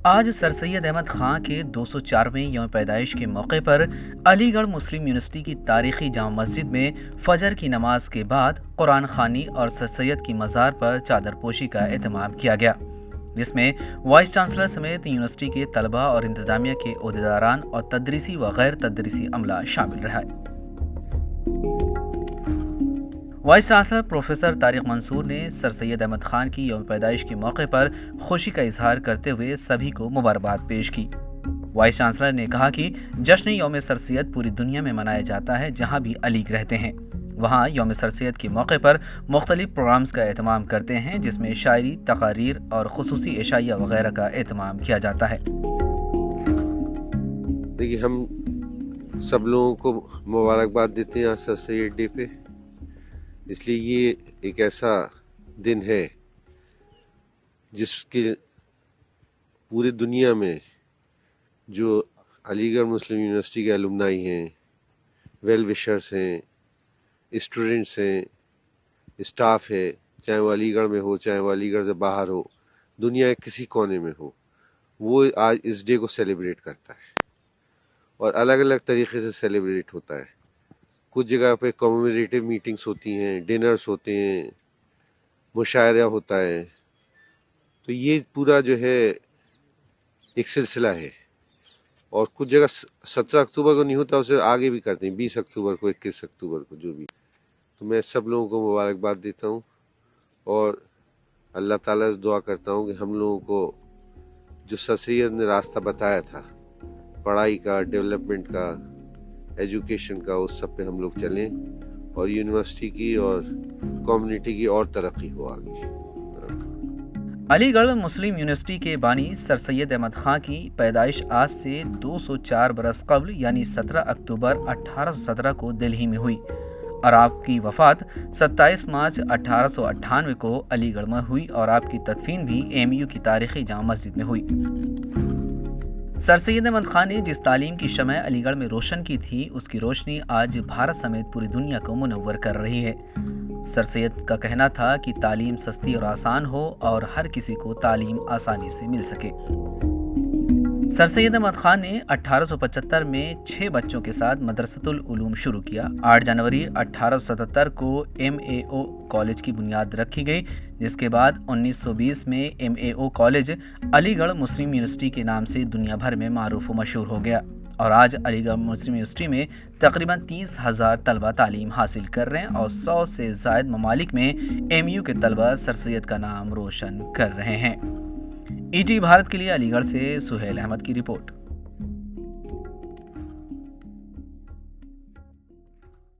آج سر سید احمد خان کے 204ویں یوم پیدائش کے موقع پر علی گڑھ مسلم یونیورسٹی کی تاریخی جامع مسجد میں فجر کی نماز کے بعد قرآن خوانی اور سر سید کی مزار پر چادر پوشی کا اہتمام کیا گیا، جس میں وائس چانسلر سمیت یونیورسٹی کے طلباء اور انتظامیہ کے عہدیداران اور تدریسی و غیر تدریسی عملہ شامل رہا۔ وائس چانسلر پروفیسر طارق منصور نے سر سید احمد خان کی یوم پیدائش کے موقع پر خوشی کا اظہار کرتے ہوئے سبھی کو مبارکباد پیش کی۔ وائس چانسلر نے کہا کہ جشن یوم سر سید پوری دنیا میں منایا جاتا ہے، جہاں بھی علی رہتے ہیں وہاں یوم سر سید کے موقع پر مختلف پروگرامز کا اہتمام کرتے ہیں، جس میں شاعری، تقاریر اور خصوصی عشائیہ وغیرہ کا اہتمام کیا جاتا ہے۔ دیکھیے، ہم سب لوگوں کو مبارکباد دیتے ہیں سر سید ڈے پہ، اس لیے یہ ایک ایسا دن ہے جس کے پوری دنیا میں جو علی گڑھ مسلم یونیورسٹی کے الومنائی ہیں، ویل وشرز ہیں، اسٹوڈنٹس ہیں، اسٹاف ہے، چاہے وہ علی گڑھ میں ہو، چاہے وہ علی گڑھ سے باہر ہو، دنیا کے کسی کونے میں ہو، وہ آج اس ڈے کو سیلیبریٹ کرتا ہے اور الگ الگ طریقے سے سیلیبریٹ ہوتا ہے۔ کچھ جگہ پہ کمیموریٹیو میٹنگز ہوتی ہیں، ڈنرز ہوتے ہیں، مشاعرہ ہوتا ہے، تو یہ پورا جو ہے ایک سلسلہ ہے۔ اور کچھ جگہ 17 اکتوبر کو نہیں ہوتا، اسے آگے بھی کرتے ہیں، 20 اکتوبر کو، 21 اکتوبر کو، جو بھی۔ تو میں سب لوگوں کو مبارکباد دیتا ہوں اور اللہ تعالیٰ سے دعا کرتا ہوں کہ ہم لوگوں کو جو سر سید نے راستہ بتایا تھا پڑھائی کا، ڈیولپمنٹ کا، ایجوکیشن کا، اس سب پہ ہم لوگ چلیں اور یونیورسٹی کی اور کمیونٹی کی اور ترقی ہو آگے۔ علی گڑھ مسلم یونیورسٹی کے بانی سر سید احمد خان کی پیدائش آج سے 204 برس قبل یعنی 17 اکتوبر 1817 کو دلہی میں ہوئی اور آپ کی وفات 27 مارچ 1898 کو علی گڑھ میں ہوئی اور آپ کی تدفین بھی AMU کی تاریخی جامع مسجد میں ہوئی۔ سر سید احمد خان نے جس تعلیم کی شمع علی گڑھ میں روشن کی تھی، اس کی روشنی آج بھارت سمیت پوری دنیا کو منور کر رہی ہے۔ سر سید کا کہنا تھا کہ تعلیم سستی اور آسان ہو اور ہر کسی کو تعلیم آسانی سے مل سکے۔ سر سید احمد خان نے 1875 میں 6 بچوں کے ساتھ مدرسۃ العلوم شروع کیا۔ 8 جنوری 1877 کو MAO کالج کی بنیاد رکھی گئی، جس کے بعد 1920 میں MAO کالج علی گڑھ مسلم یونیورسٹی کے نام سے دنیا بھر میں معروف و مشہور ہو گیا اور آج علی گڑھ مسلم یونیورسٹی میں تقریباً 30,000 طلبہ تعلیم حاصل کر رہے ہیں اور 100 سے زائد ممالک میں AMU کے طلبہ سر سید کا نام روشن کر رہے ہیں۔ ET بھارت کے لیے علی گڑھ سے سہیل احمد کی رپورٹ۔